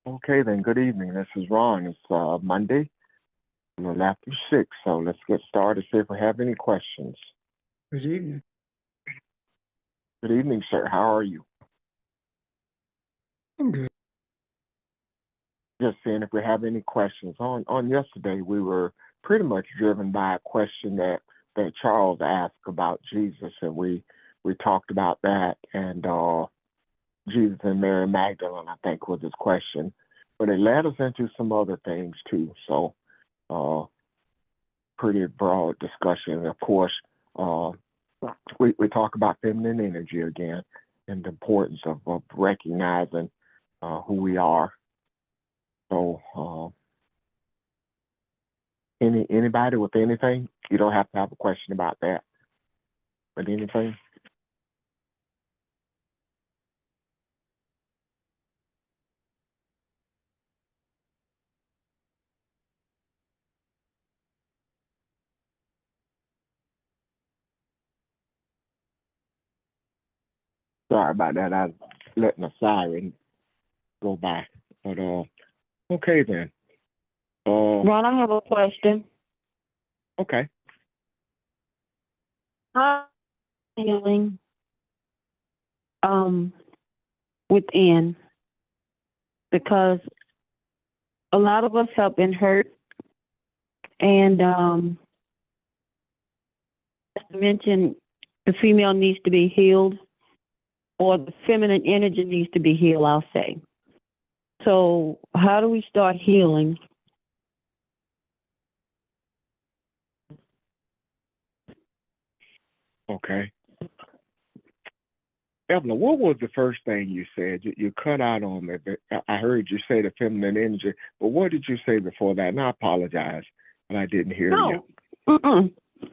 Okay, then. Good evening. This is Ron. It's Monday, a little after 6. So let's get started. See if we have any questions. Good evening. Good evening, sir. How are you? I'm good. Just seeing if we have any questions. On yesterday, we were pretty much driven by a question that Charles asked about Jesus, and we talked about that and Jesus and Mary Magdalene. I think was his question, but it led us into some other things too. So uh, pretty broad discussion. And of course, uh, we talk about feminine energy again and the importance of recognizing who we are. So, anybody with anything, you don't have to have a question about that, but anything. Sorry about that. I was letting a siren go by, but okay then. Ron, I have a question. Okay. How healing um within, because a lot of us have been hurt, and as I mentioned, the female needs to be healed, or the feminine energy needs to be healed, I'll say. So how do we start healing? Okay. Evelyn, what was the first thing you said? You cut out on me. But I heard you say the feminine energy, but what did you say before that? And I apologize, but I didn't hear you.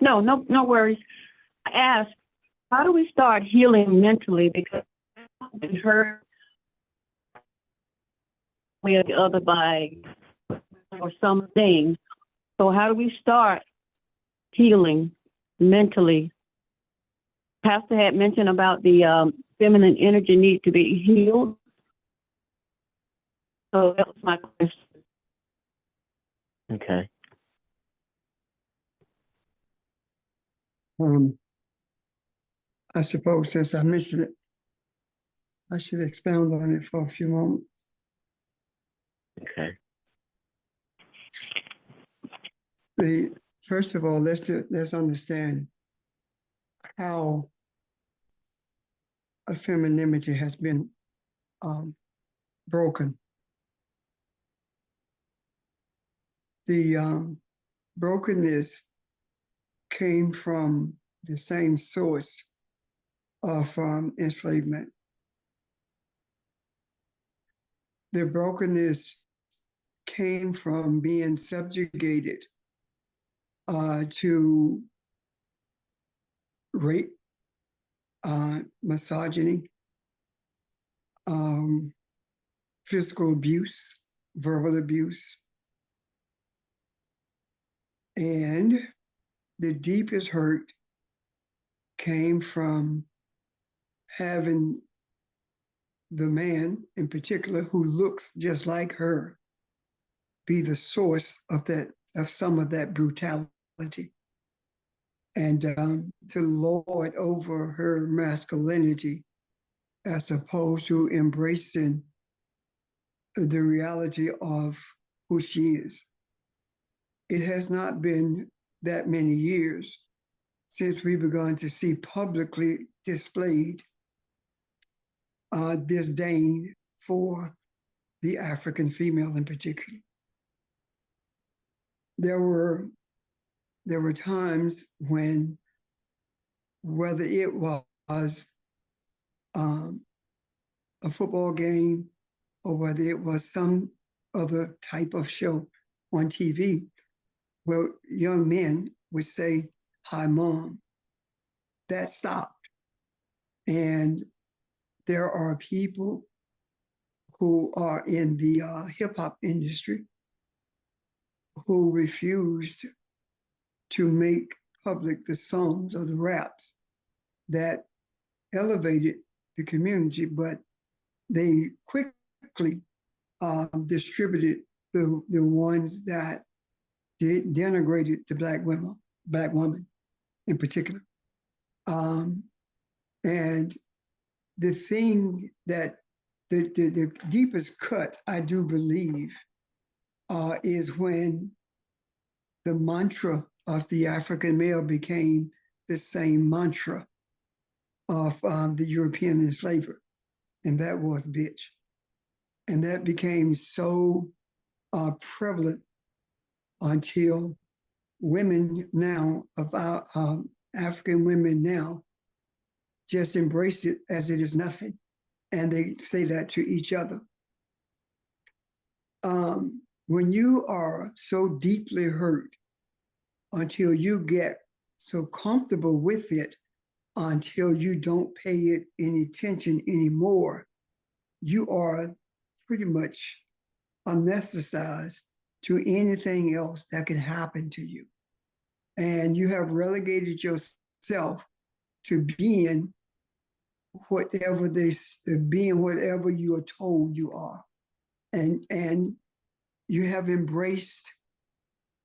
No, no worries. I asked, how do we start healing mentally? Because I've been hurt way or the other by or some things. So how do we start healing mentally? Pastor had mentioned about the feminine energy needs to be healed. So that was my question. Okay. I suppose since I mentioned it, I should expound on it for a few moments. Okay. First of all, let's understand how a femininity has been broken. The brokenness came from the same source of enslavement. The brokenness came from being subjugated to rape, misogyny, physical abuse, verbal abuse, and the deepest hurt came from having the man in particular who looks just like her be the source of some of that brutality, and to lord over her masculinity as opposed to embracing the reality of who she is. It has not been that many years since we begun to see publicly displayed disdain for the African female in particular. There were times when, whether it was a football game or whether it was some other type of show on TV, where young men would say, "Hi, Mom." That stopped. And there are people who are in the hip hop industry who refused to make public the songs or the raps that elevated the community, but they quickly distributed the ones that denigrated the black woman in particular. And the thing that the deepest cut, I do believe, is when the mantra of the African male became the same mantra of the European enslaver, and that was bitch. And that became so prevalent until women now, of our African women now, just embrace it as it is nothing. And they say that to each other. When you are so deeply hurt, until you get so comfortable with it, until you don't pay it any attention anymore, you are pretty much anesthetized to anything else that can happen to you. And you have relegated yourself to being whatever whatever you are told you are. And you have embraced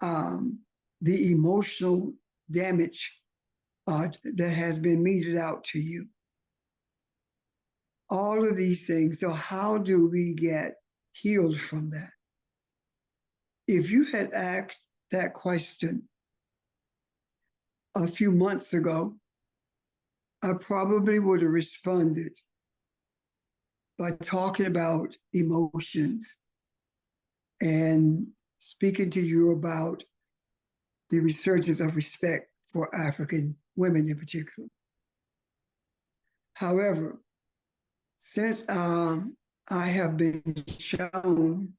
the emotional damage that has been meted out to you. All of these things. So how do we get healed from that? If you had asked that question a few months ago, I probably would have responded by talking about emotions and speaking to you about the resurgence of respect for African women in particular. However, since I have been shown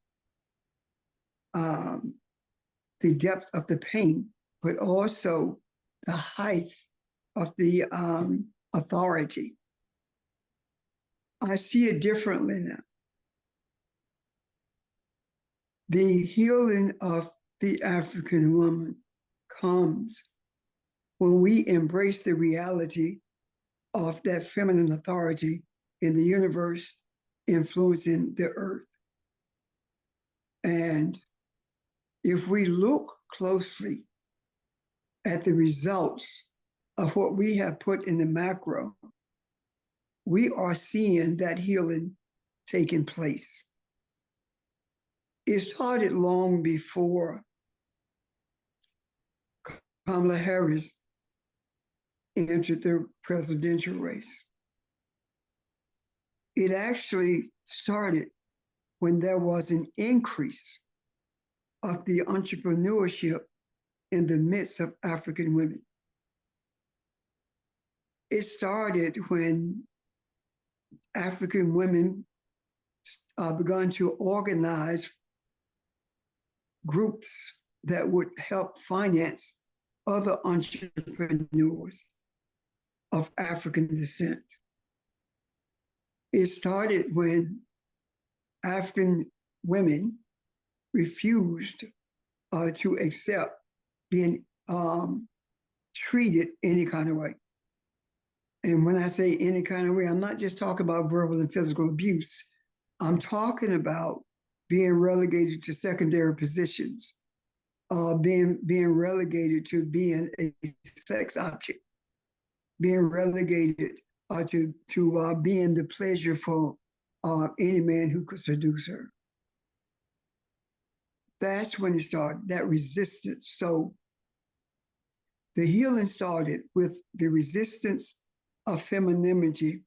the depth of the pain, but also the height of the authority, I see it differently now. The healing of the African woman comes when we embrace the reality of that feminine authority in the universe influencing the earth. And if we look closely at the results of what we have put in the macro, we are seeing that healing taking place. It started long before Kamala Harris entered the presidential race. It actually started when there was an increase of the entrepreneurship in the midst of African women. It started when African women began to organize groups that would help finance other entrepreneurs of African descent. It started when African women refused to accept being treated any kind of way. And when I say any kind of way, I'm not just talking about verbal and physical abuse. I'm talking about being relegated to secondary positions, being relegated to being a sex object, being relegated to being the pleasure for any man who could seduce her. That's when it started, that resistance. So the healing started with the resistance of femininity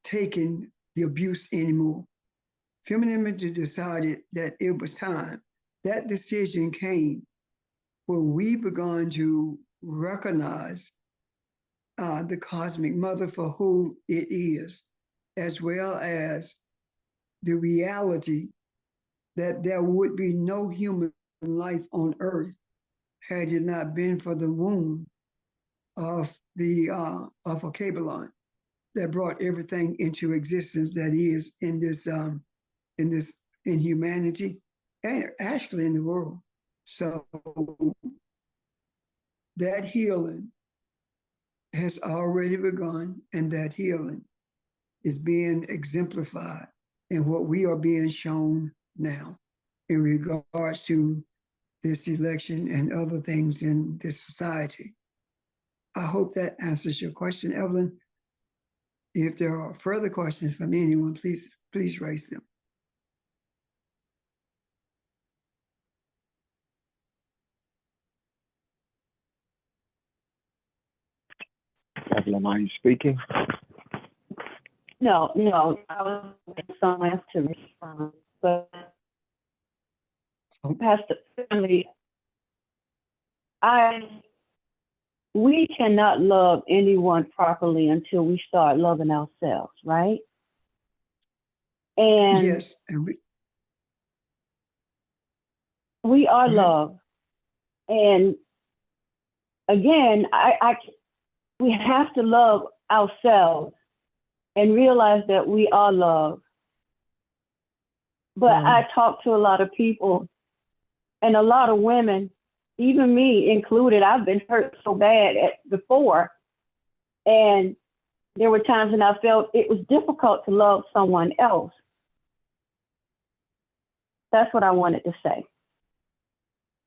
taking the abuse anymore. Femininity decided that it was time. That decision came when we began to recognize the cosmic mother for who it is, as well as the reality that there would be no human life on earth had it not been for the womb of a Kabbalah that brought everything into existence that is in humanity and actually in the world. So that healing has already begun, and that healing is being exemplified and what we are being shown now in regards to this election and other things in this society. I hope that answers your question, Evelyn. If there are further questions from anyone, please raise them. Evelyn, are you speaking? No, I was waiting for someone else to respond, but Pastor Finley, we cannot love anyone properly until we start loving ourselves, right? And yes, and we are Go ahead. loved. And again, we have to love ourselves and realize that we are loved. But I talk to a lot of people and a lot of women, even me included. I've been hurt so bad before. And there were times when I felt it was difficult to love someone else. That's what I wanted to say.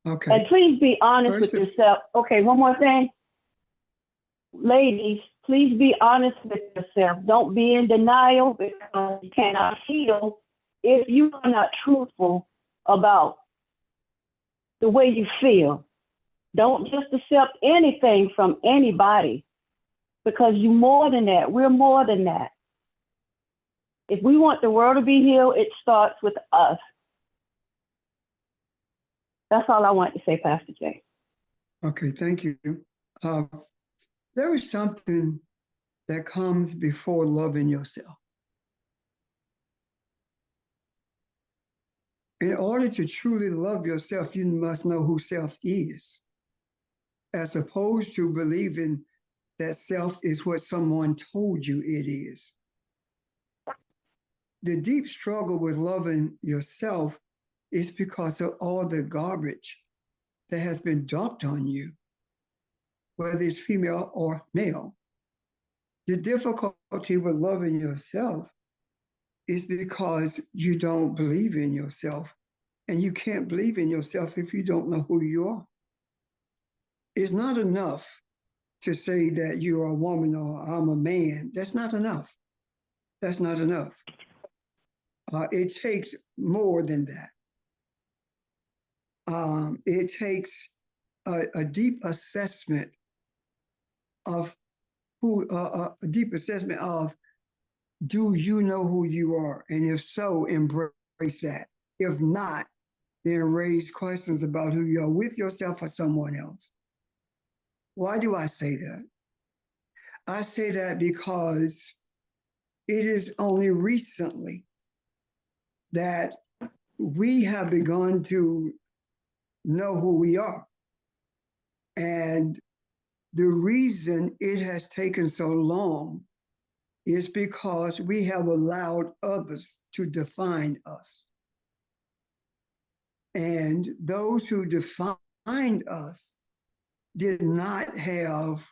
Okay. And please be honest First with yourself. Okay, one more thing. Ladies, please be honest with yourself. Don't be in denial because you cannot heal if you are not truthful about the way you feel. Don't just accept anything from anybody because you're more than that. We're more than that. If we want the world to be healed, it starts with us. That's all I want to say, Pastor Jay. Okay, thank you. There is something that comes before loving yourself. In order to truly love yourself, you must know who self is, as opposed to believing that self is what someone told you it is. The deep struggle with loving yourself is because of all the garbage that has been dumped on you, whether it's female or male. The difficulty with loving yourself is because you don't believe in yourself, and you can't believe in yourself if you don't know who you are. It's not enough to say that you're a woman or I'm a man. That's not enough. That's not enough. It takes more than that. It takes a deep assessment of a deep assessment of, do you know who you are? And if so, embrace that. If not, then raise questions about who you are with yourself or someone else. Why do I say that? I say that because it is only recently that we have begun to know who we are. And the reason it has taken so long is because we have allowed others to define us. And those who defined us did not have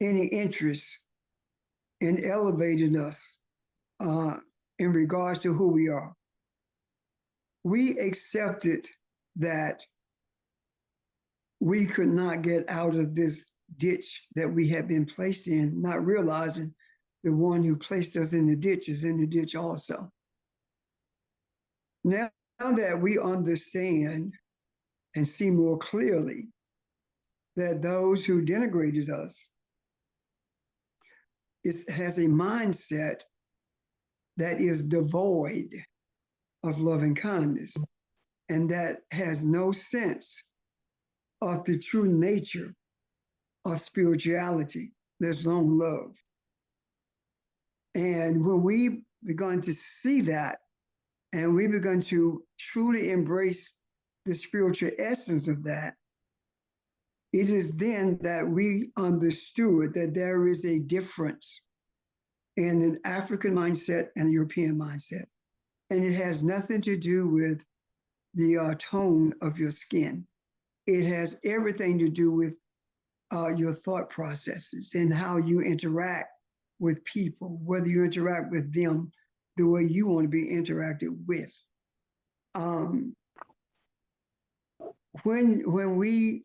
any interest in elevating us in regards to who we are. We accepted that we could not get out of this ditch that we had been placed in, not realizing the one who placed us in the ditch is in the ditch also. Now that we understand and see more clearly that those who denigrated us has a mindset that is devoid of loving kindness and that has no sense of the true nature of spirituality, that's long love. And when we begun to see that, and we begun to truly embrace the spiritual essence of that, it is then that we understood that there is a difference in an African mindset and a European mindset. And it has nothing to do with the tone of your skin. It has everything to do with your thought processes and how you interact with people, whether you interact with them the way you want to be interacted with. When we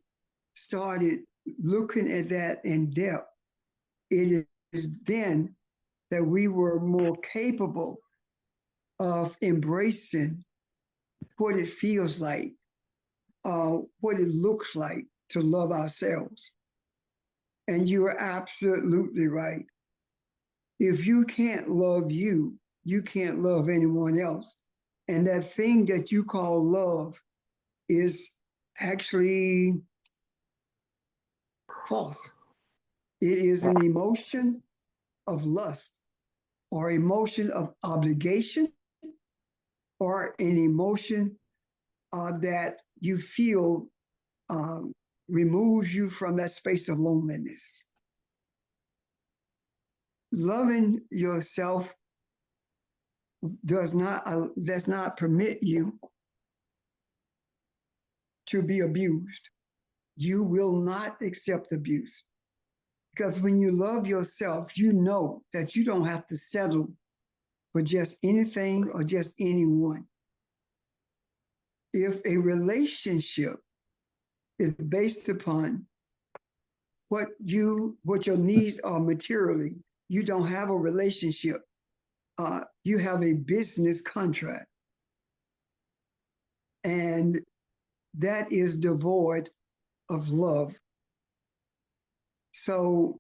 started looking at that in depth, it is then that we were more capable of embracing what it feels like, what it looks like to love ourselves. And you are absolutely right. If you can't love you, you can't love anyone else. And that thing that you call love is actually false. It is an emotion of lust or emotion of obligation or an emotion that you feel removes you from that space of loneliness. Loving yourself does not permit you to be abused. You will not accept abuse. Because when you love yourself, you know that you don't have to settle for just anything or just anyone. If a relationship is based upon what your needs are materially, you don't have a relationship. You have a business contract. And that is devoid of love. So,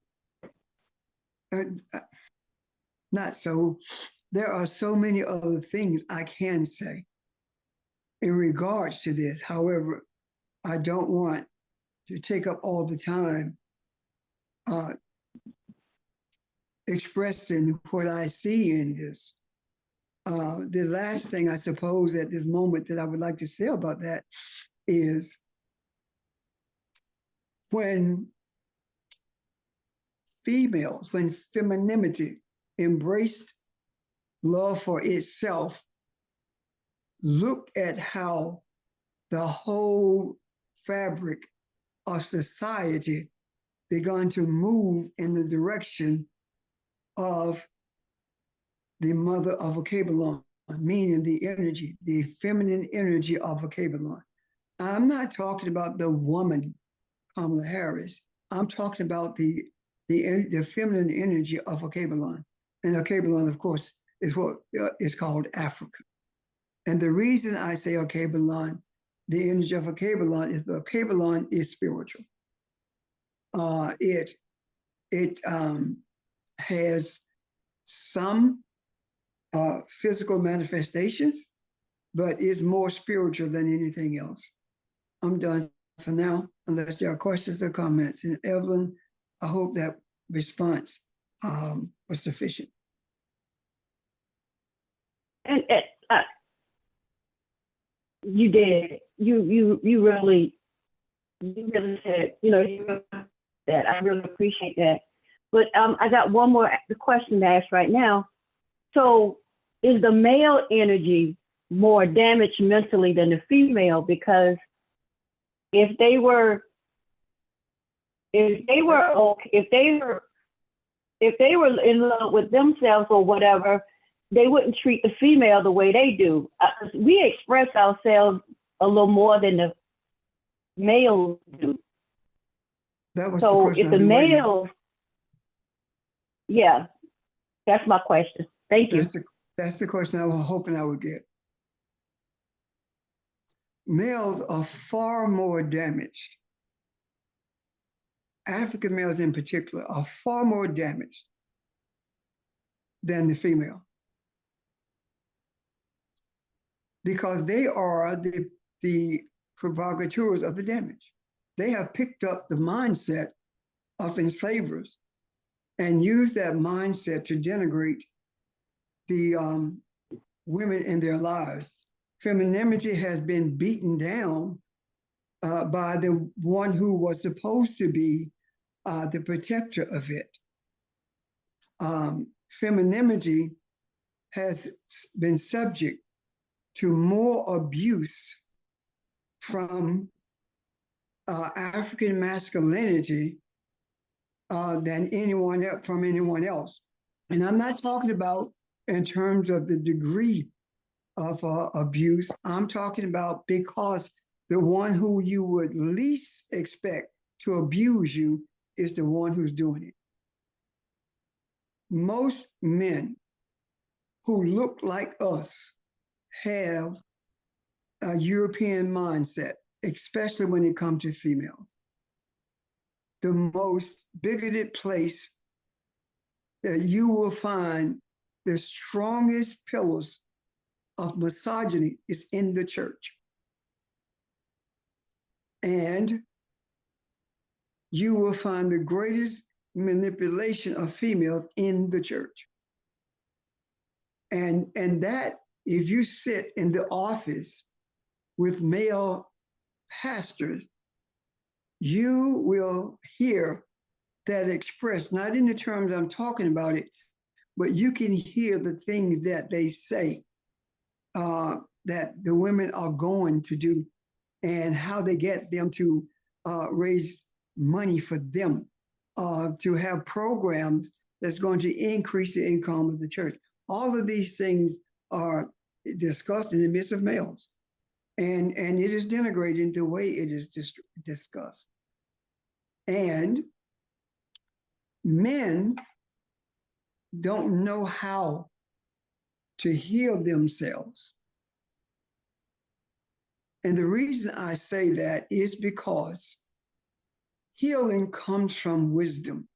not so, there are so many other things I can say in regards to this. However, I don't want to take up all the time expressing what I see in this. The last thing I suppose at this moment that I would like to say about that is when when femininity embraced love for itself, look at how the whole fabric of society began to move in the direction of the mother of Vocabulon, meaning the energy, the feminine energy of Vocabulon. I'm not talking about the woman, Kamala Harris. I'm talking about the feminine energy of Vocabulon. And Vocabulon, of course, is what is called Africa. And the reason I say Vocabulon, the energy of Vocabulon, is Vocabulon is spiritual. It has some physical manifestations, but is more spiritual than anything else. I'm done for now, unless there are questions or comments. And Evelyn, I hope that response was sufficient. And you did. You really said, that. I really appreciate that. But I got one more question to ask right now. So is the male energy more damaged mentally than the female? Because if they were in love with themselves or whatever, they wouldn't treat the female the way they do. We express ourselves a little more than the males do. That was So the question. if the males, yeah, that's my question. Thank you. That's the question I was hoping I would get. Males are far more damaged. African males in particular are far more damaged than the female, because they are the provocateurs of the damage. They have picked up the mindset of enslavers and used that mindset to denigrate the women in their lives. Femininity has been beaten down by the one who was supposed to be the protector of it. Femininity has been subject to more abuse from African masculinity than anyone else from anyone else. And I'm not talking about in terms of the degree of abuse. I'm talking about because the one who you would least expect to abuse you is the one who's doing it. Most men who look like us have a European mindset, especially when it comes to females. The most bigoted place that you will find the strongest pillars of misogyny is in the church. And you will find the greatest manipulation of females in the church. And that, if you sit in the office with male pastors, you will hear that expressed, not in the terms I'm talking about it, but you can hear the things that they say that the women are going to do and how they get them to raise money for them, to have programs that's going to increase the income of the church. All of these things are discussed in the midst of males, and it is denigrated the way it is discussed. And men don't know how to heal themselves. And the reason I say that is because healing comes from wisdom.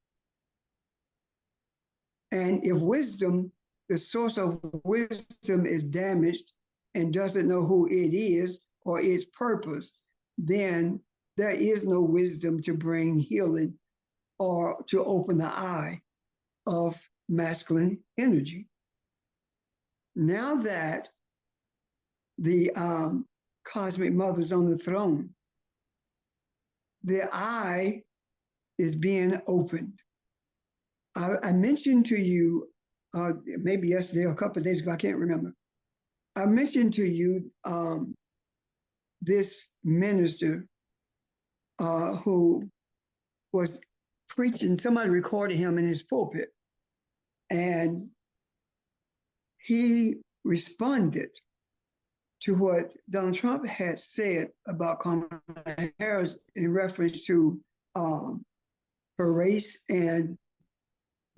And if wisdom, the source of wisdom is damaged and doesn't know who it is or its purpose, then there is no wisdom to bring healing or to open the eye of masculine energy. Now that the cosmic mother's on the throne, the eye is being opened. I mentioned to you, maybe yesterday or a couple of days ago, I can't remember. I mentioned to you this minister who was preaching, somebody recorded him in his pulpit, and he responded to what Donald Trump had said about Kamala Harris in reference to her race and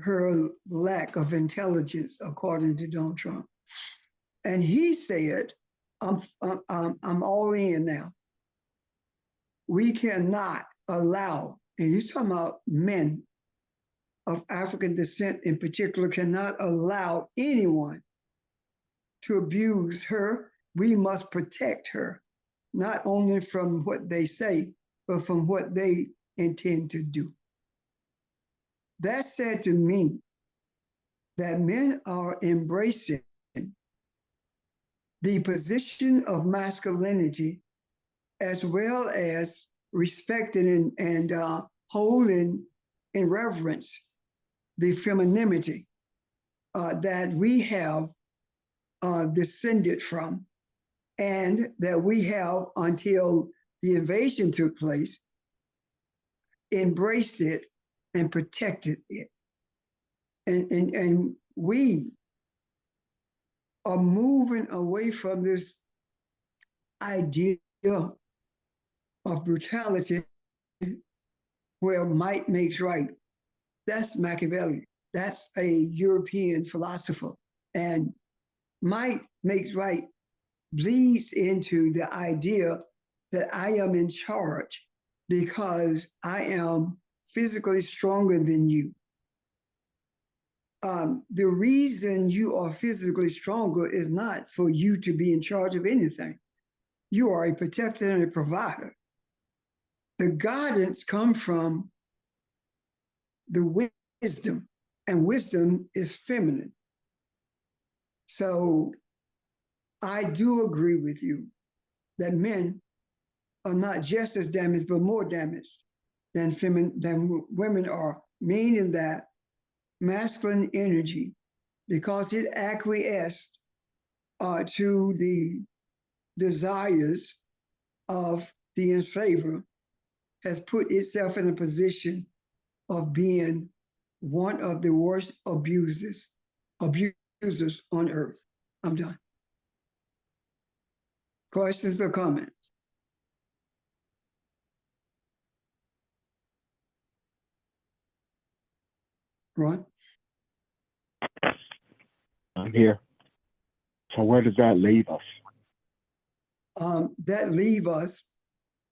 her lack of intelligence, according to Donald Trump. And he said, I'm all in now. We cannot allow, and he's talking about men of African descent in particular, cannot allow anyone to abuse her. We must protect her, not only from what they say, but from what they intend to do. That said to me that men are embracing the position of masculinity as well as respecting and holding in reverence the femininity that we have descended from, and that we have, until the invasion took place, embraced it and protected it. And we are moving away from this idea of brutality where might makes right. That's Machiavelli. That's a European philosopher. And might makes right bleeds into the idea that I am in charge because I am physically stronger than you. The reason you are physically stronger is not for you to be in charge of anything. You are a protector and a provider. The guidance comes from the wisdom, and wisdom is feminine. So I do agree with you that men are not just as damaged, but more damaged than women are, meaning that masculine energy, because it acquiesced to the desires of the enslaver, has put itself in a position of being one of the worst abusers on earth. I'm done. Questions or comments? Ron? I'm here. So where does that leave us? That leave us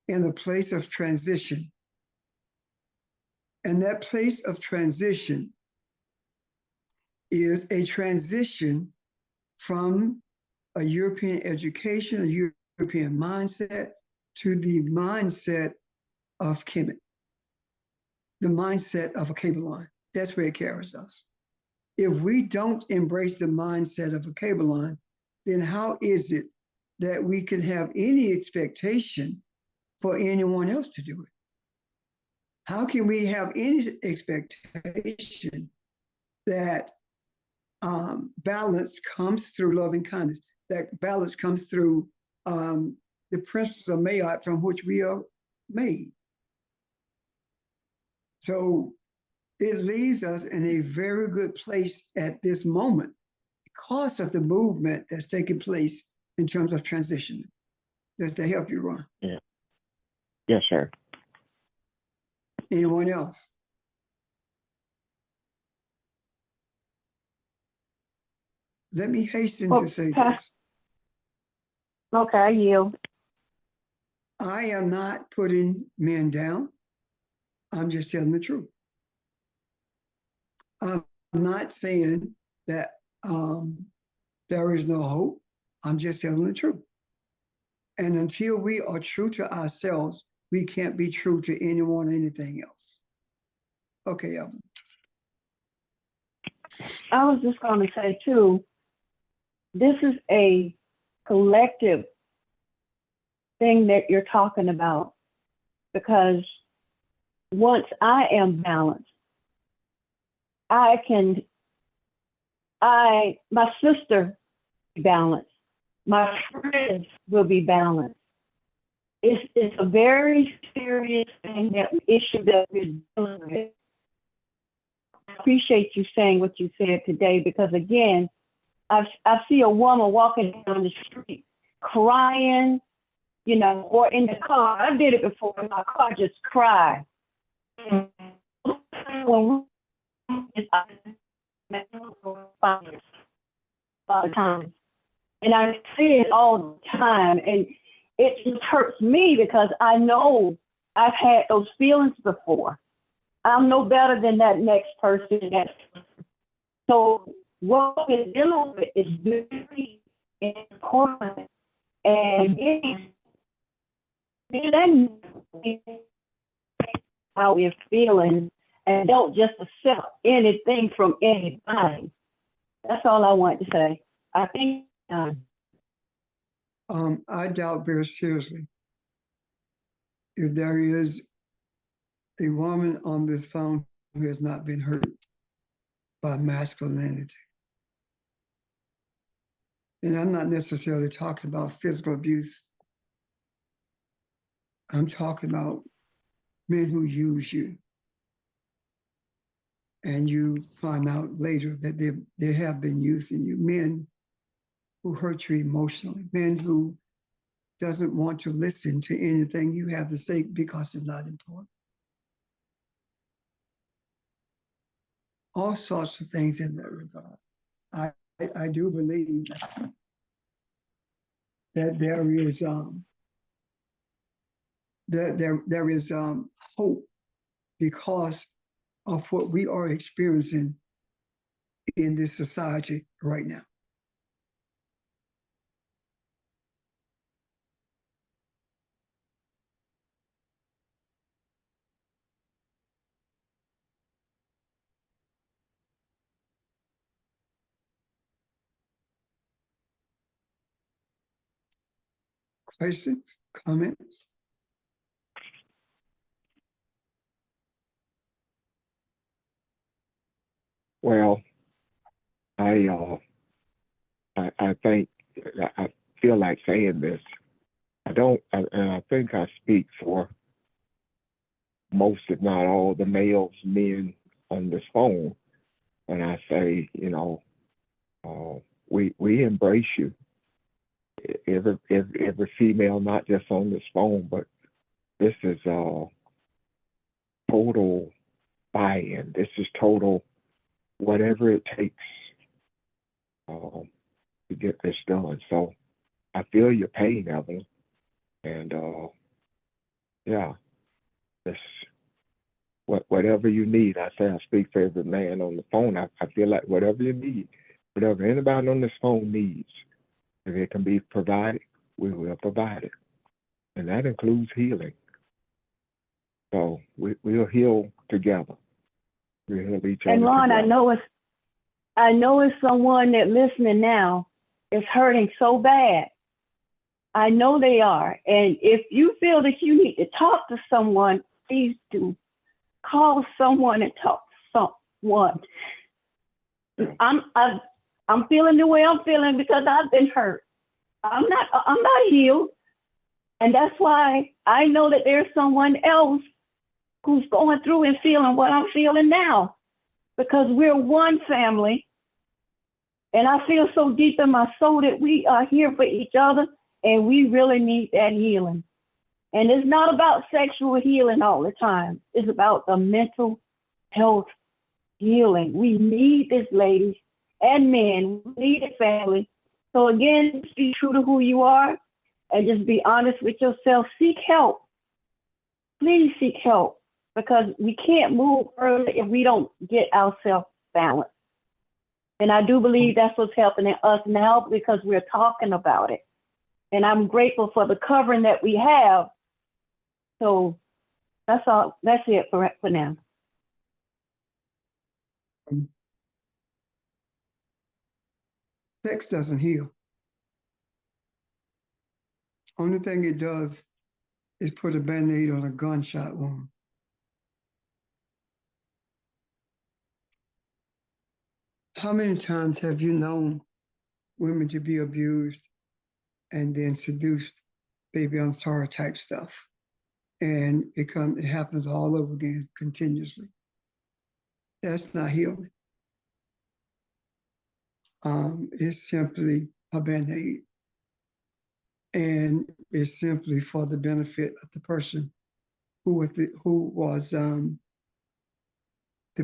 in a place of transition. And that place of transition is a transition from a European education, a European mindset, to the mindset of Kemet, the mindset of a cable line. That's where it carries us. If we don't embrace the mindset of a cable line, then how is it that we can have any expectation for anyone else to do it? How can we have any expectation that balance comes through loving kindness, that balance comes through the principles of Mayat from which we are made? So it leaves us in a very good place at this moment because of the movement that's taking place in terms of transition. Does that help you, Ron? Yeah. Yes, sir. Anyone else? Let me hasten to say this. Okay, I yield. I am not putting men down. I'm just telling the truth. I'm not saying that there is no hope. I'm just telling the truth. And until we are true to ourselves, we can't be true to anyone or anything else. Okay, Evelyn. I was just going to say too, this is a collective thing that you're talking about, because once I am balanced, my sister be balanced, my friends will be balanced. It's a very serious issue that we're dealing with. I appreciate you saying what you said today, because again, I see a woman walking down the street crying, you know, or in the car. I did it before in my car, just cry. All the time. And I see it all the time. And it just hurts me because I know I've had those feelings before. I'm no better than that next person. So what we're dealing with is very important. And how we're feeling, and don't just accept anything from anybody. That's all I want to say. I think. I doubt very seriously if there is a woman on this phone who has not been hurt by masculinity. And I'm not necessarily talking about physical abuse. I'm talking about men who use you. And you find out later that they have been using you. Men who hurt you emotionally. Men who doesn't want to listen to anything you have to say because it's not important. All sorts of things in that regard. I do believe that there is there is hope because of what we are experiencing in this society right now. Questions, comments? Well, I think I feel like saying this. I don't, and I think I speak for most, if not all, the men on this phone, and I say, we embrace you. Every female, not just on this phone, but this is total buy-in. This is total whatever it takes to get this done. So I feel your pain, Evelyn, and yeah, this whatever you need. I say I speak for every man on the phone. I feel like whatever you need, whatever anybody on this phone needs, if it can be provided, we will provide it, and that includes healing. So we'll heal together. We'll heal each other. And Ron, together. I know it's someone that listening now is hurting so bad. I know they are. And if you feel that you need to talk to someone, please do. Call someone and talk to someone. I'm feeling the way I'm feeling because I've been hurt. I'm not healed. And that's why I know that there's someone else who's going through and feeling what I'm feeling now, because we're one family. And I feel so deep in my soul that we are here for each other, and we really need that healing. And it's not about sexual healing all the time. It's about the mental health healing. We need this, ladies and men. We need a family. So again, just be true to who you are and just be honest with yourself. Seek help. Please seek help, because we can't move further if we don't get ourselves balanced. And I do believe that's what's helping us now, because we're talking about it. And I'm grateful for the covering that we have. So that's all. That's it for now. Sex doesn't heal. Only thing it does is put a Band-Aid on a gunshot wound. How many times have you known women to be abused and then seduced, baby, I'm sorry type stuff? And it happens all over again continuously. That's not healing. It's simply a Band-Aid. And it's simply for the benefit of the person who was the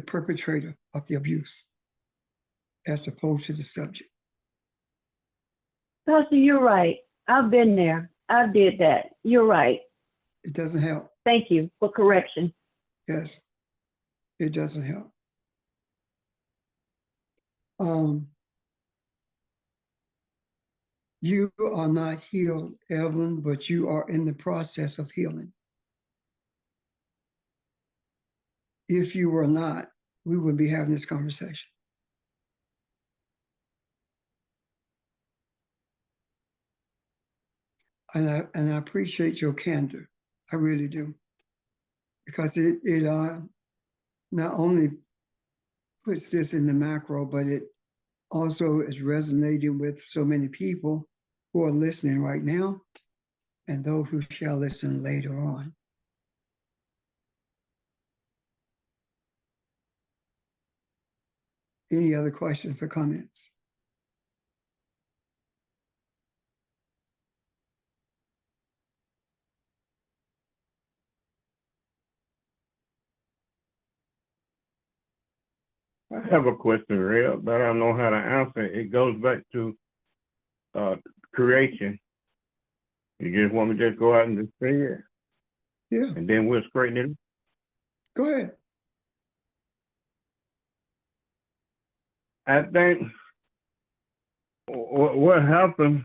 perpetrator of the abuse, as opposed to the subject. Pastor, you're right. I've been there. I did that. You're right. It doesn't help. Thank you for correction. Yes, it doesn't help. You are not healed, Evelyn, but you are in the process of healing. If you were not, we would be having this conversation. And I appreciate your candor. I really do. Because it not only puts this in the macro, but it also is resonating with so many people who are listening right now and those who shall listen later on. Any other questions or comments? I have a question, Real, but I don't know how to answer it. It goes back to creation. You just want me to just go out and just say it? Yeah. And then we'll straighten it? Go ahead. I think what happened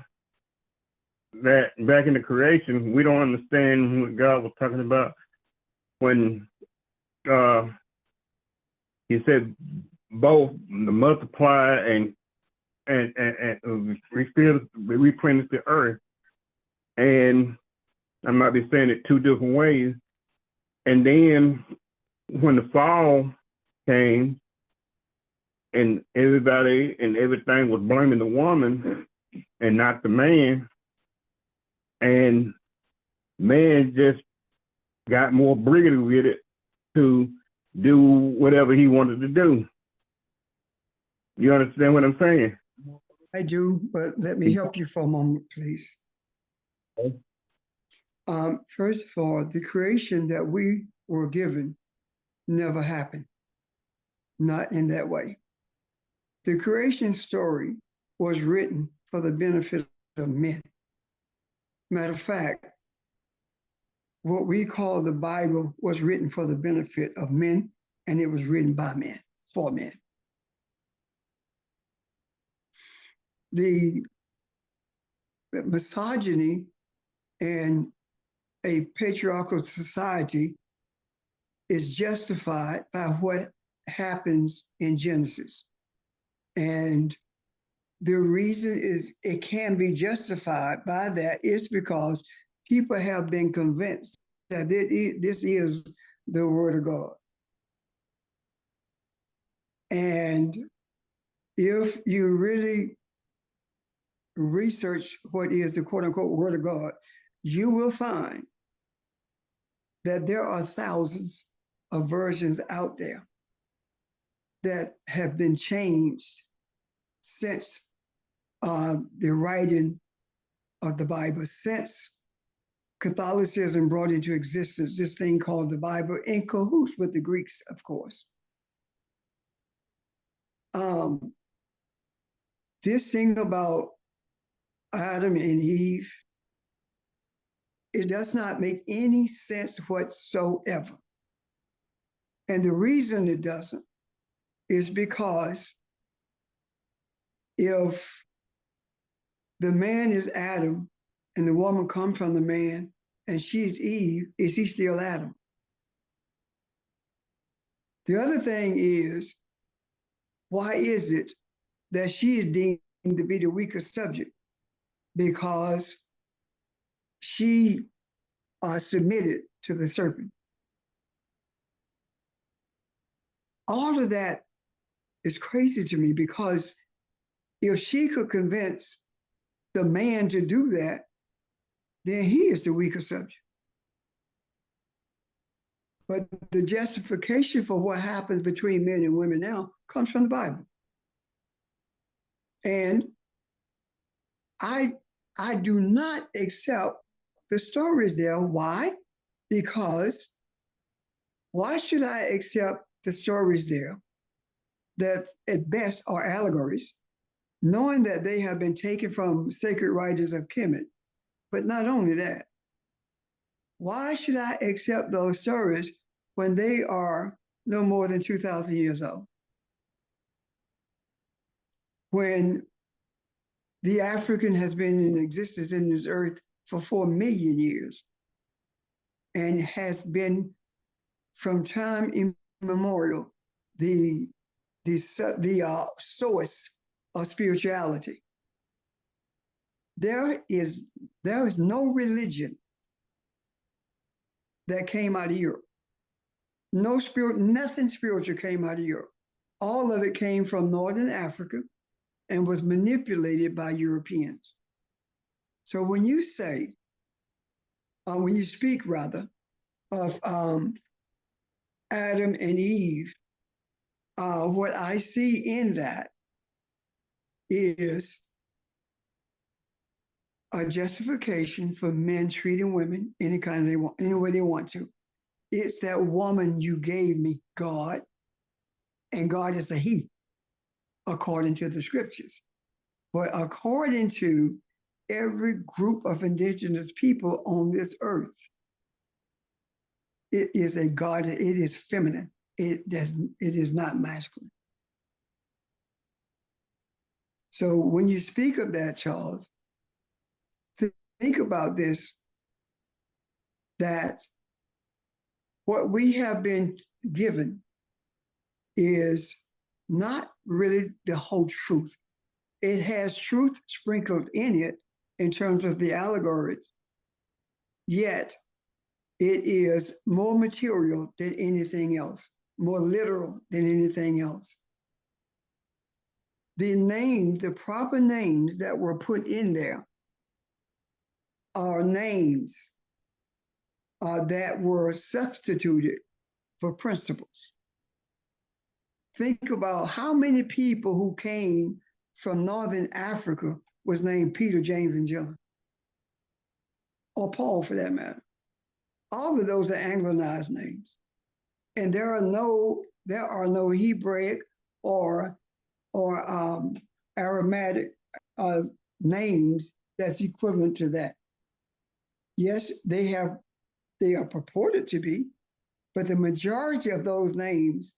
that back in the creation, we don't understand what God was talking about when he said both the multiply and replenish the earth. And I might be saying it two different ways. And then when the fall came and everybody and everything was blaming the woman and not the man, and man just got more brigady with it to do whatever he wanted to do. You understand what I'm saying? I do, but let me help you for a moment, please. Okay. First of all, the creation that we were given never happened, not in that way. The creation story was written for the benefit of men. Matter of fact, what we call the Bible was written for the benefit of men, and it was written by men, for men. The misogyny in a patriarchal society is justified by what happens in Genesis. And the reason is it can be justified by that is because people have been convinced that this is the word of God. And if you really research what is the quote unquote word of God, you will find that there are thousands of versions out there that have been changed since the writing of the Bible, since Catholicism brought into existence this thing called the Bible, in cahoots with the Greeks, of course. This thing about Adam and Eve, it does not make any sense whatsoever. And the reason it doesn't is because if the man is Adam and the woman comes from the man and she's Eve, is he still Adam? The other thing is, why is it that she is deemed to be the weaker subject? Because she submitted to the serpent. All of that is crazy to me, because if she could convince the man to do that, then he is the weaker subject. But the justification for what happens between men and women now comes from the Bible. And I do not accept the stories there. Why? Because why should I accept the stories there that at best are allegories, knowing that they have been taken from sacred writers of Kemet? But not only that, why should I accept those stories when they are no more than 2,000 years old? When the African has been in existence in this earth for 4 million years and has been from time immemorial the source of spirituality. There is no religion that came out of Europe. Nothing spiritual came out of Europe. All of it came from Northern Africa and was manipulated by Europeans. So when you say, when you speak rather, of Adam and Eve, what I see in that is a justification for men treating women any way they want to. It's that woman you gave me, God, and God is a he, according to the scriptures. But according to every group of indigenous people on this earth, it is a God, it is feminine. It is not masculine. So when you speak of that, Charles, think about this, that what we have been given is not really the whole truth. It has truth sprinkled in it in terms of the allegories, yet it is more material than anything else, more literal than anything else. The proper names that were put in there are names that were substituted for principles. Think about how many people who came from Northern Africa was named Peter, James, and John, or Paul for that matter. All of those are Anglicized names. And there are no Hebraic or Aramaic names that's equivalent to that. Yes, they are purported to be, but the majority of those names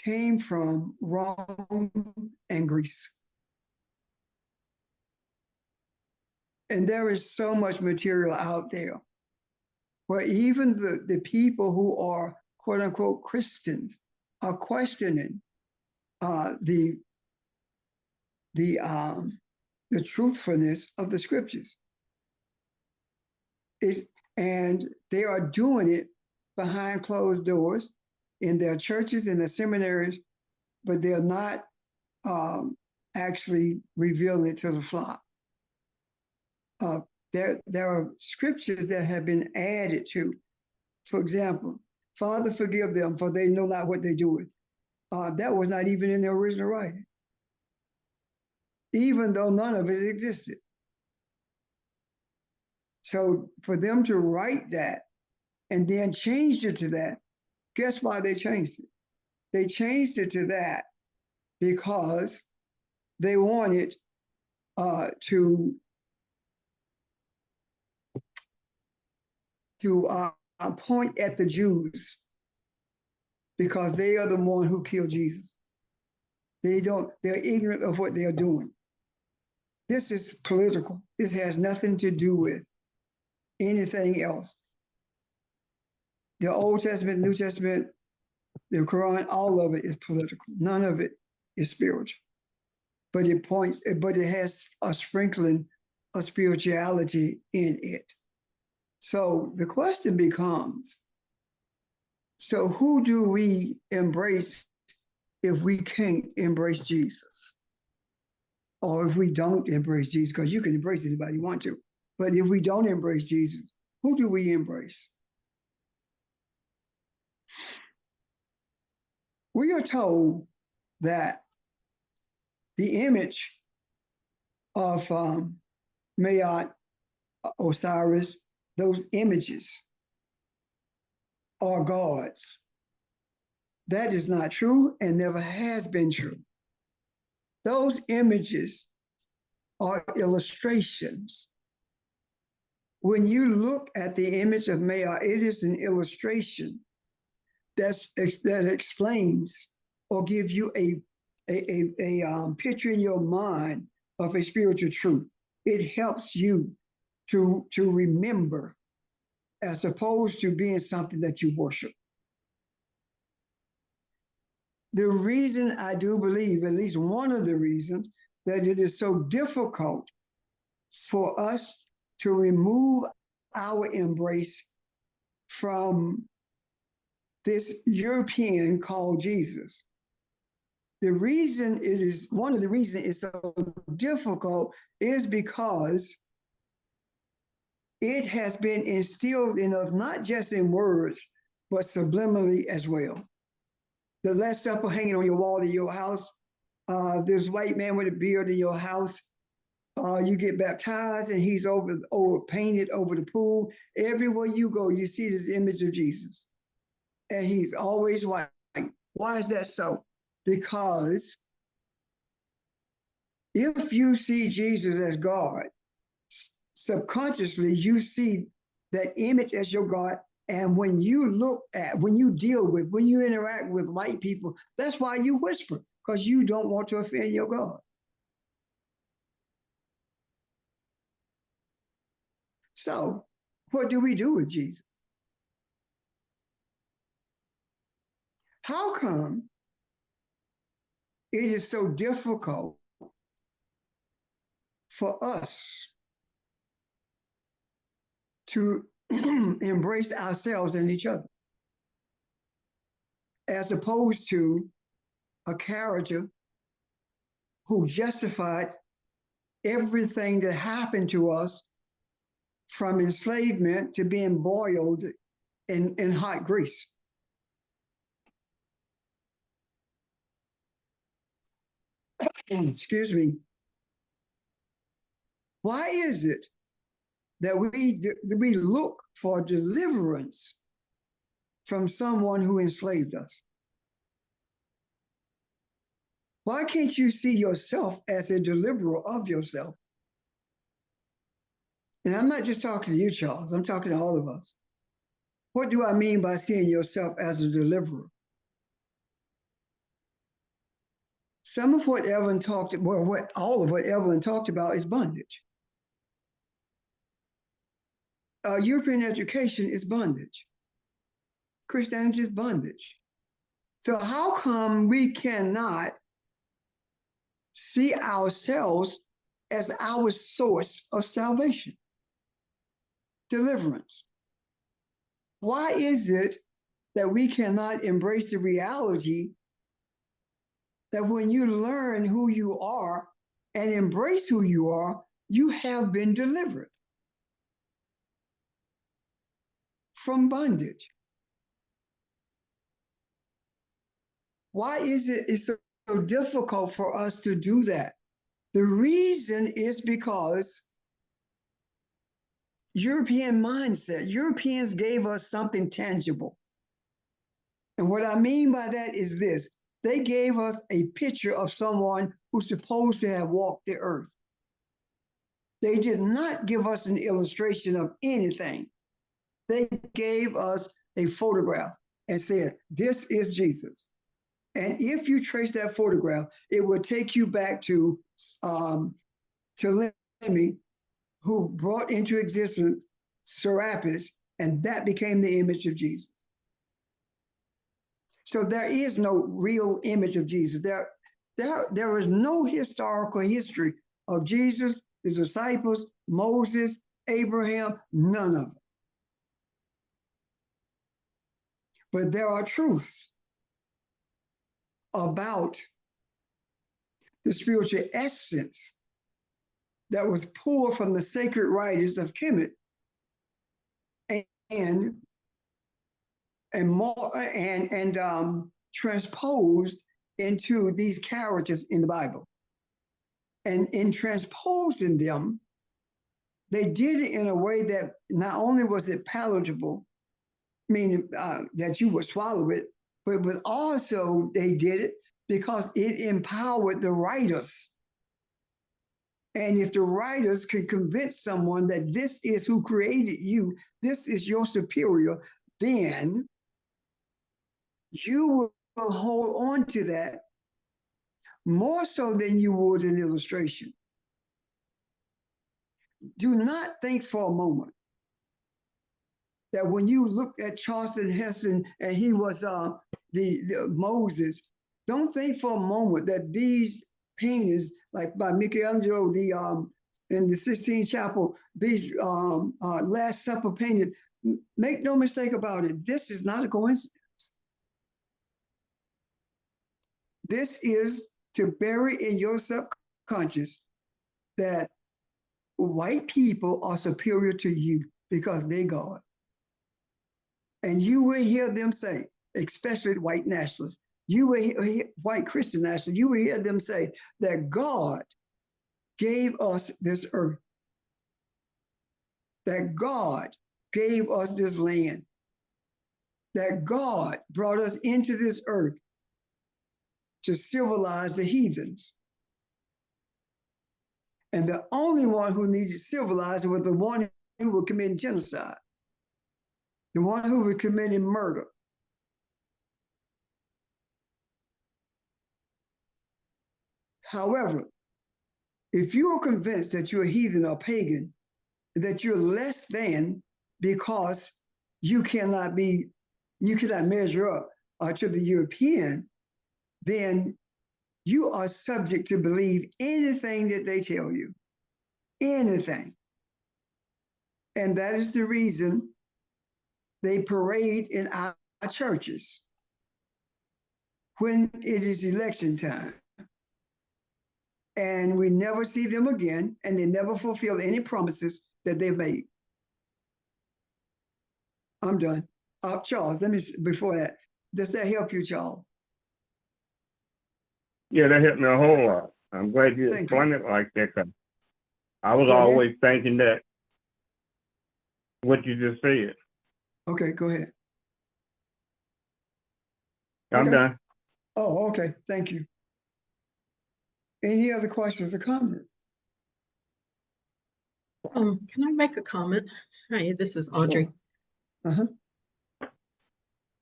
came from Rome and Greece. And there is so much material out there where even the people who are quote unquote Christians are questioning the truthfulness of the scriptures. And they are doing it behind closed doors in their churches, in their seminaries, but they're not actually revealing it to the flock. There are scriptures that have been added to. For example, Father, forgive them, for they know not what they do. That was not even in the original writing, even though none of it existed. So for them to write that and then change it to that, guess why they changed it? They changed it to that because they wanted to point at the Jews, because they are the one who killed Jesus. They're ignorant of what they're doing. This is political. This has nothing to do with anything else. The Old Testament, New Testament, the Quran, all of it is political. None of it is spiritual. But it has a sprinkling of spirituality in it. So the question becomes, so who do we embrace if we can't embrace Jesus? Or if we don't embrace Jesus, because you can embrace anybody you want to. But if we don't embrace Jesus, who do we embrace? We are told that the image of Maat, Osiris, those images are gods. That is not true and never has been true. Those images are illustrations. When you look at the image of Maat, it is an illustration that explains or gives you a picture in your mind of a spiritual truth. It helps you to remember, as opposed to being something that you worship. The reason I do believe, at least one of the reasons, that it is so difficult for us to remove our embrace from this European called Jesus. One of the reasons it's so difficult is because it has been instilled in us, not just in words, but subliminally as well. The Last Supper hanging on your wall in your house, this white man with a beard in your house, you get baptized and he's painted over the pool. Everywhere you go, you see this image of Jesus. And he's always white. Why is that so? Because if you see Jesus as God, subconsciously you see that image as your God. And when you interact with white people, that's why you whisper, because you don't want to offend your God. So what do we do with Jesus? How come it is so difficult for us to embrace ourselves and each other, as opposed to a character who justified everything that happened to us, from enslavement to being boiled in hot grease? excuse me, why is it that we look for deliverance from someone who enslaved us? Why can't you see yourself as a deliverer of yourself? And I'm not just talking to you, Charles, I'm talking to all of us. What do I mean by seeing yourself as a deliverer? Some of what Evelyn talked, well, all of what Evelyn talked about is bondage. European education is bondage. Christianity is bondage. So how come we cannot see ourselves as our source of salvation, deliverance? Why is it that we cannot embrace the reality that when you learn who you are and embrace who you are, you have been delivered from bondage? Why is it so difficult for us to do that? The reason is because European mindset. Europeans gave us something tangible. And what I mean by that is this: they gave us a picture of someone who's supposed to have walked the earth. They did not give us an illustration of anything. They gave us a photograph and said, this is Jesus. And if you trace that photograph, it will take you back to Ptolemy, who brought into existence Serapis, and that became the image of Jesus. So there is no real image of Jesus. There is no historical history of Jesus, the disciples, Moses, Abraham, none of it. But there are truths about the spiritual essence that was pulled from the sacred writers of Kemet and transposed into these characters in the Bible. And in transposing them, they did it in a way that not only was it palatable, meaning that you would swallow it, but also they did it because it empowered the writers. And if the writers could convince someone that this is who created you, this is your superior, then you will hold on to that more so than you would an illustration. Do not think for a moment that when you look at Charlton Heston and he was the Moses, don't think for a moment that these paintings, like by Michelangelo, in the Sistine Chapel, these Last Supper painted, make no mistake about it, this is not a coincidence. This is to bury in your subconscious that white people are superior to you because they're God. And you will hear them say, especially white nationalists, you will hear white Christian nationalists, you will hear them say that God gave us this earth, that God gave us this land, that God brought us into this earth to civilize the heathens. And the only one who needed civilizing was the one who was committing genocide, the one who was committing murder. However, if you are convinced that you're a heathen or pagan, that you're less than because you cannot measure up to the European, then you are subject to believe anything that they tell you, anything. And that is the reason they parade in our churches when it is election time. And we never see them again, and they never fulfill any promises that they've made. I'm done. Charles, before that, does that help you, Charles? Yeah, that helped me a whole lot. I'm glad you Thank you. explained it like that, 'cause I was Say again? always thinking that what you just said. Okay, go ahead. I'm Okay. done. Oh, okay, thank you. Any other questions or comments? Can I make a comment? Hi, this is Audrey. Uh-huh.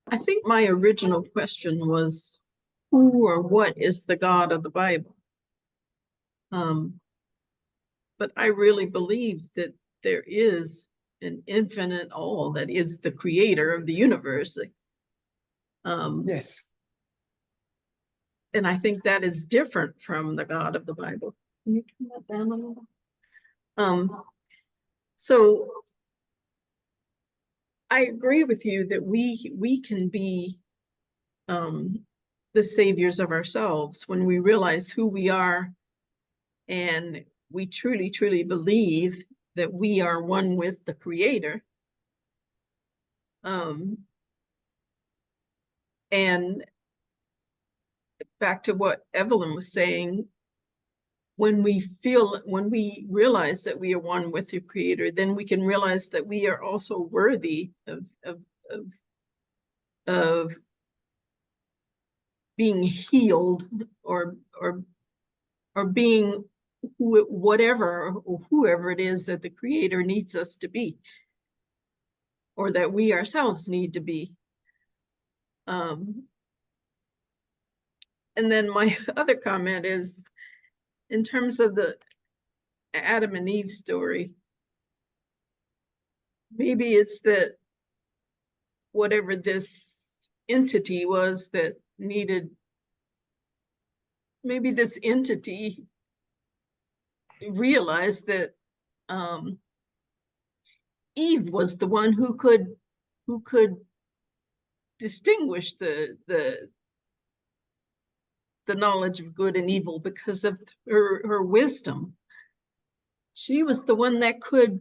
I think my original question was, who or what is the God of the Bible? But I really believe that there is an infinite all that is the creator of the universe. Yes. And I think that is different from the God of the Bible. Can you turn that down a little? So I agree with you that we can be the saviors of ourselves when we realize who we are, and we truly, truly believe that we are one with the Creator. And back to what Evelyn was saying, when we realize that we are one with the Creator, then we can realize that we are also worthy of being healed or being whatever or whoever it is that the Creator needs us to be, or that we ourselves need to be. And then my other comment is, in terms of the Adam and Eve story, maybe it's that whatever this entity was that needed, maybe this entity realized that Eve was the one who could distinguish the knowledge of good and evil because of her wisdom. She was the one that could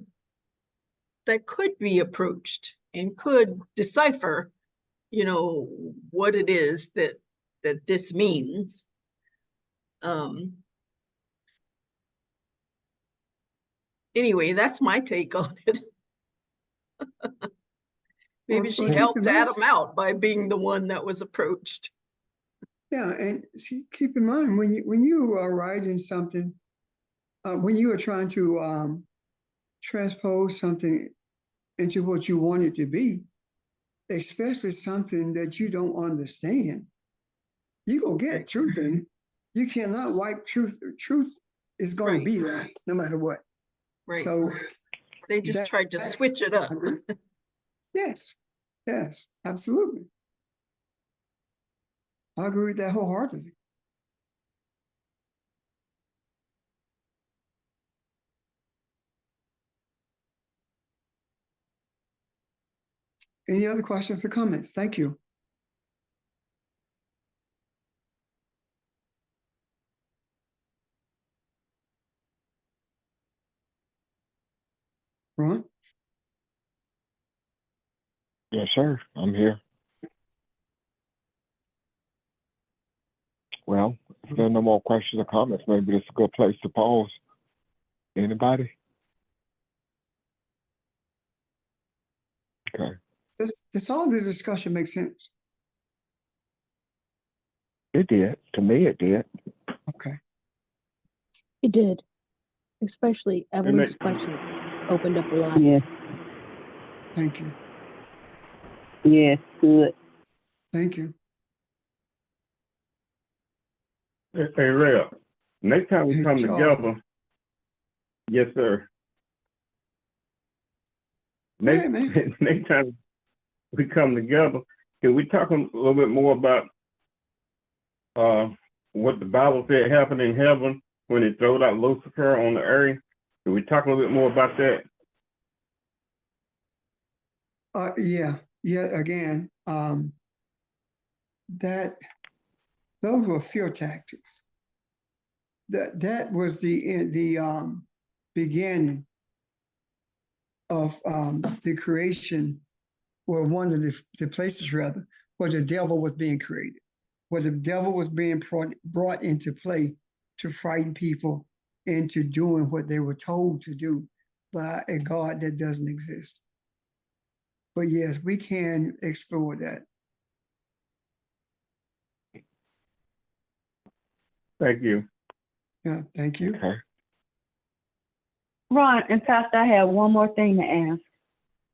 be approached and could decipher, what it is that this means. Anyway, that's my take on it. Maybe she helped Adam out by being the one that was approached. Yeah, and see, keep in mind when you are writing something, when you are trying to transpose something into what you want it to be, especially something that you don't understand, you're gonna get truth in it. You cannot wipe truth. Truth is gonna be there no matter what. Right. So they just tried to switch it up. Yes, absolutely. I agree with that wholeheartedly. Any other questions or comments? Thank you. Ron? Yes, sir. I'm here. Well, if there are no more questions or comments, maybe this is a good place to pause. Anybody? Okay. Does all the discussion make sense? It did. To me, it did. Okay. It did. Especially Evelyn's question opened up a lot. Yes, Thank you. yes, good. Thank you. Hey, Real, next time we Hey, come Charles. together, yes, sir. Go ahead, man. Next time we come together, can we talk a little bit more about what the Bible said happened in heaven when it throwed out Lucifer on the earth? Can we talk a little bit more about that? Yeah, again, those were fear tactics. That was the beginning of the creation, or one of the places rather, where the devil was being created. where the devil was being brought into play to frighten people into doing what they were told to do by a God that doesn't exist. But yes, we can explore that. Thank you. Yeah, thank you. Okay. Ron and Pastor, I have one more thing to ask.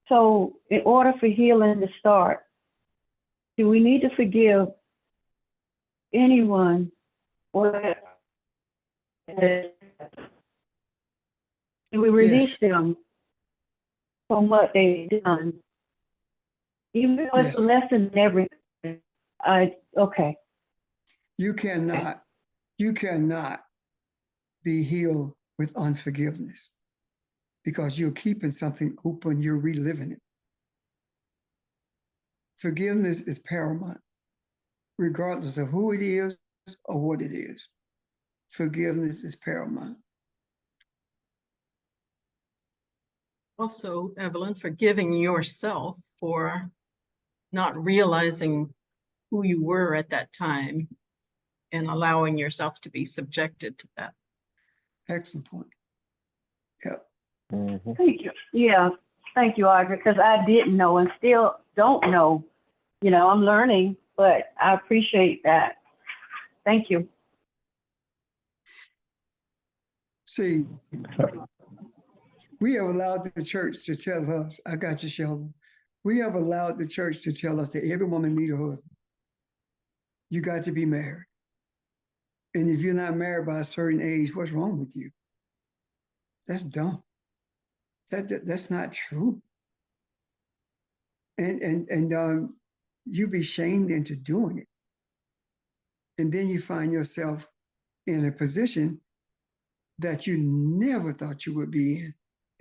So, in order for healing to start, do we need to forgive anyone or do we release them from what they've done? Even though it's a Yes. lesson in everything. Okay. You cannot be healed with unforgiveness because you're keeping something open, you're reliving it. Forgiveness is paramount, regardless of who it is or what it is. Forgiveness is paramount. Also, Evelyn, forgiving yourself for not realizing who you were at that time and allowing yourself to be subjected to that. Excellent point. Yep. Mm-hmm. Thank you. Yeah. Thank you, Audrey, because I didn't know and still don't know. You know, I'm learning, but I appreciate that. Thank you. See, we have allowed the church to tell us, I got you, Sheldon. We have allowed the church to tell us that every woman needs a husband. You got to be married. And if you're not married by a certain age, what's wrong with you? That's dumb. That's not true. And you be shamed into doing it. And then you find yourself in a position that you never thought you would be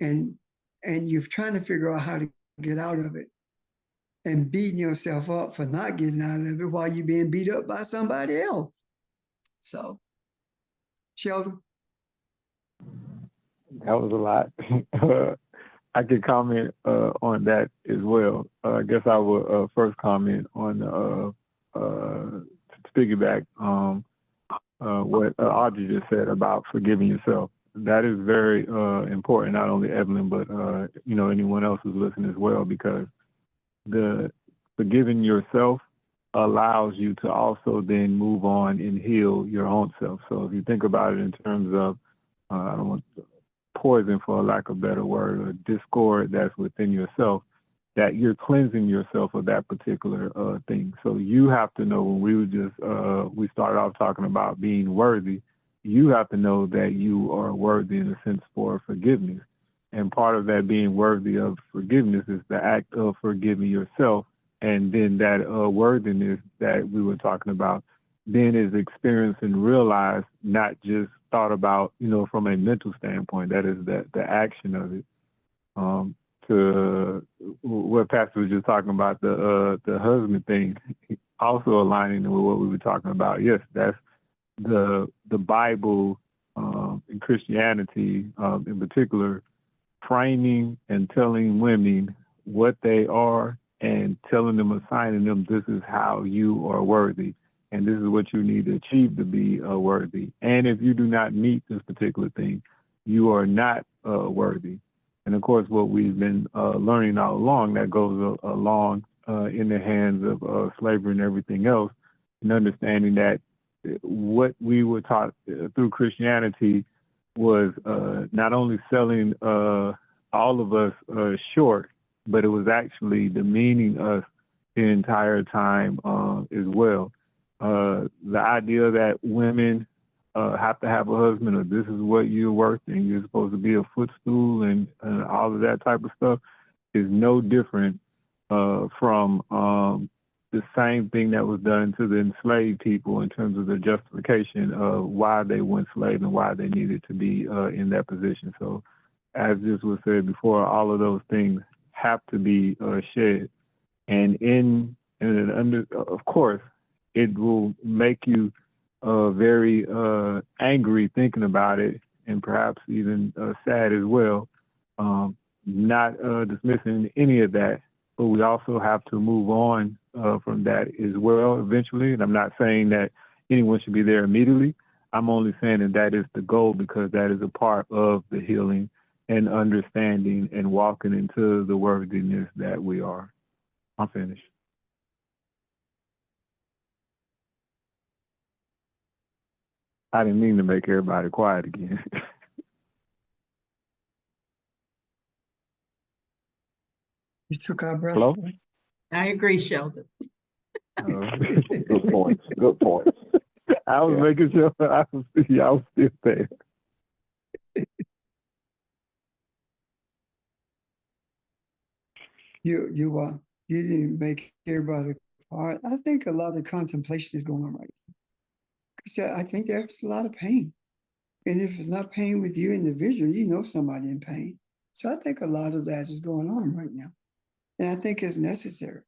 in. And you're trying to figure out how to get out of it and beating yourself up for not getting out of it while you're being beat up by somebody else. So, Sheldon? That was a lot. I could comment on that as well. I guess I will first comment on to piggyback what Audrey just said about forgiving yourself. That is very important, not only Evelyn, but anyone else who's listening as well, because the forgiving yourself allows you to also then move on and heal your own self. So if you think about it in terms of, I don't want poison, for a lack of a better word, or discord that's within yourself, that you're cleansing yourself of that particular thing. So you have to know, when we started off talking about being worthy, you have to know that you are worthy in a sense for forgiveness. And part of that being worthy of forgiveness is the act of forgiving yourself. And then that worthiness that we were talking about then is experienced and realized, not just thought about, from a mental standpoint. That is the action of it. To what Pastor was just talking about, the husband thing, also aligning with what we were talking about. Yes, that's the Bible and Christianity in particular, framing and telling women what they are and telling them, assigning them, this is how you are worthy. And this is what you need to achieve to be worthy. And if you do not meet this particular thing, you are not worthy. And of course, what we've been learning all along, that goes along in the hands of slavery and everything else, and understanding that what we were taught through Christianity was not only selling all of us short, but it was actually demeaning us the entire time as well. The idea that women have to have a husband, or this is what you're worth, and you're supposed to be a footstool, and all of that type of stuff is no different from the same thing that was done to the enslaved people in terms of the justification of why they were enslaved and why they needed to be in that position. So, as this was said before, all of those things have to be shed, and of course, it will make you very angry thinking about it, and perhaps even sad as well. Not dismissing any of that, but we also have to move on from that as well eventually. And I'm not saying that anyone should be there immediately. I'm only saying that that is the goal, because that is a part of the healing and understanding and walking into the worthiness that we are. I'm finished. I didn't mean to make everybody quiet again. You took our breath Hello? away. I agree, Sheldon. Good points. Good points. I was Yeah. making sure I was still there. You didn't make everybody quiet. I think a lot of contemplation is going on right now. 'Cause I think there's a lot of pain. And if it's not pain with you individually, you know somebody in pain. So I think a lot of that is going on right now. And I think it's necessary.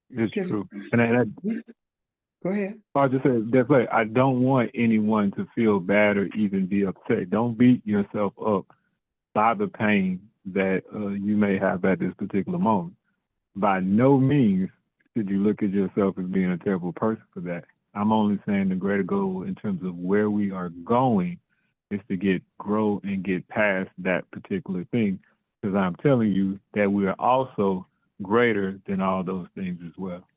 It's 'Cause true. And Go ahead. I just said that's like, I don't want anyone to feel bad or even be upset. Don't beat yourself up by the pain that you may have at this particular moment. By no means should you look at yourself as being a terrible person for that. I'm only saying the greater goal in terms of where we are going is to grow and get past that particular thing. Because I'm telling you that we are also greater than all those things as well.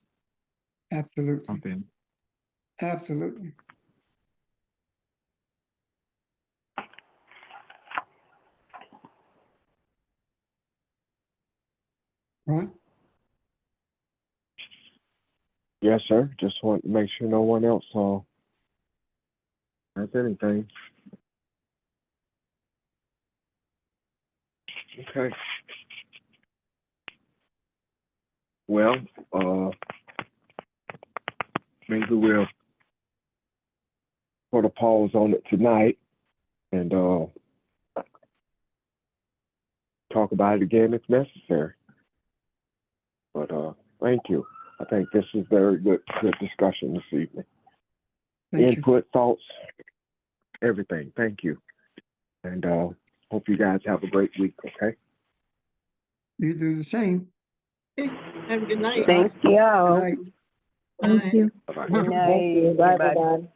Absolutely. Okay. Absolutely. Right? Yes, sir. Just want to make sure no one else has anything. Okay. Well, maybe we'll put a pause on it tonight and talk about it again if necessary. But thank you. I think this is very good discussion this evening. Thank you. Input, thoughts, everything. Thank you. And hope you guys have a great week, okay? You do the same. Have a good night. Thank you. Good night. Thank Bye. you. Bye-bye. Good night. Bye, bye.